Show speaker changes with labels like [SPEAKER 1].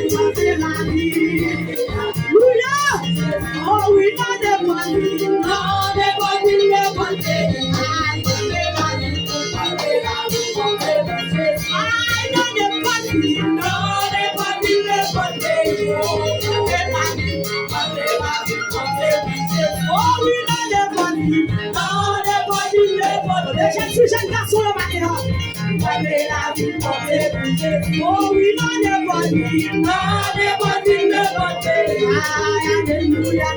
[SPEAKER 1] Oh, we know the money, no, the money, the money. I know the money, no, the money, the money. Oh, we know the money, no, the money, the money. The Jesusen got so much. Oh, we know the money, no, the money, the money. Hallelujah.